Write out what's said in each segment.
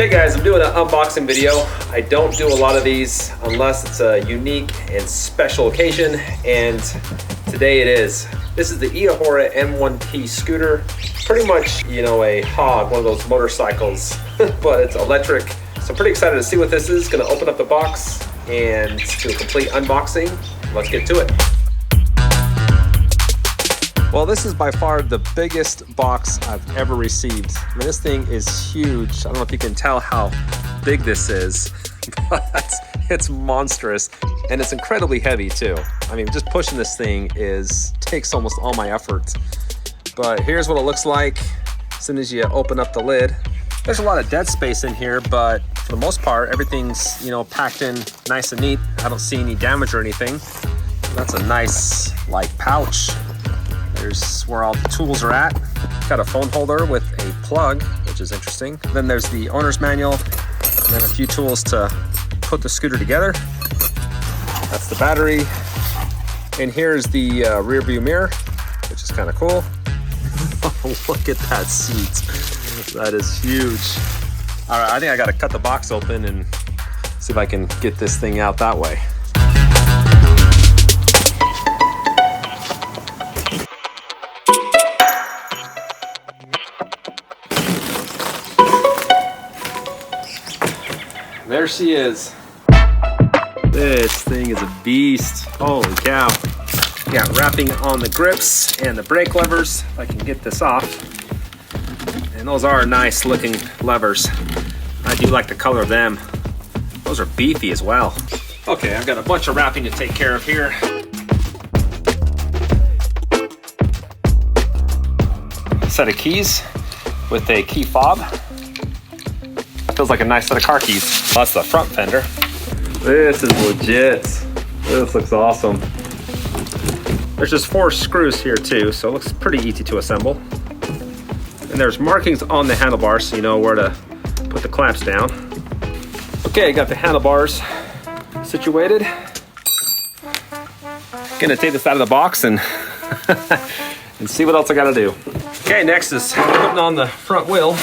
Hey guys, I'm doing an unboxing video. I don't do a lot of these unless it's a unique and special occasion, and today it is. This is the Eahora M1P scooter. Pretty much, you know, a hog, one of those motorcycles, but it's electric. So I'm pretty excited to see what this is. Gonna open up the box and do a complete unboxing. Let's get to it. Well, this is by far the biggest box I've ever received. I mean, this thing is huge. I don't know if you can tell how big this is, but it's monstrous, and it's incredibly heavy too. I mean, just pushing this thing takes almost all my effort. But here's what it looks like as soon as you open up the lid. There's a lot of dead space in here, but for the most part, everything's, you know, packed in nice and neat. I don't see any damage or anything. That's a nice, like, pouch. There's where all the tools are at. Got a phone holder with a plug, which is interesting. Then there's the owner's manual, and then a few tools to put the scooter together. That's the battery. And here's the rear view mirror, which is kind of cool. Look at that seat. That is huge. All right, I think I gotta cut the box open and see if I can get this thing out that way. There she is. This thing is a beast. Holy cow. Got wrapping on the grips and the brake levers, if I can get this off. And those are nice looking levers. I do like the color of them. Those are beefy as well. Okay, I've got a bunch of wrapping to take care of here. Set of keys with a key fob. Feels like a nice set of car keys. That's the front fender. This is legit. This looks awesome. There's just 4 screws here too, so it looks pretty easy to assemble. And there's markings on the handlebars so you know where to put the clamps down. Okay, got the handlebars situated. Gonna take this out of the box and and see what else I gotta do. Okay, next is putting on the front wheel.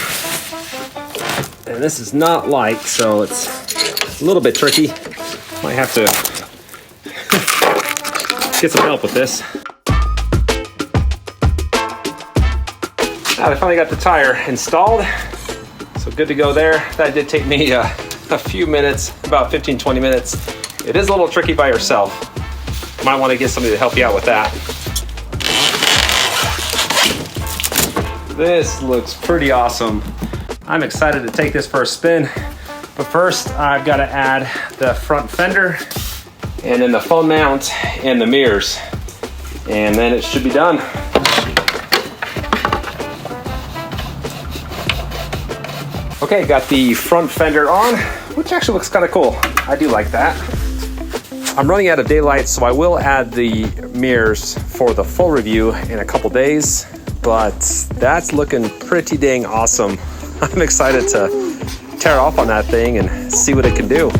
And this is not light, so it's a little bit tricky. Might have to get some help with this. Now I finally got the tire installed, so good to go there. That did take me a few minutes, about 15-20 minutes. It is a little tricky by yourself. You might want to get somebody to help you out with that. This looks pretty awesome. I'm excited to take this for a spin, but first I've got to add the front fender and then the phone mount and the mirrors, and then it should be done. Okay, got the front fender on, which actually looks kind of cool. I do like that. I'm running out of daylight, so I will add the mirrors for the full review in a couple days, but that's looking pretty dang awesome. I'm excited to tear off on that thing and see what it can do.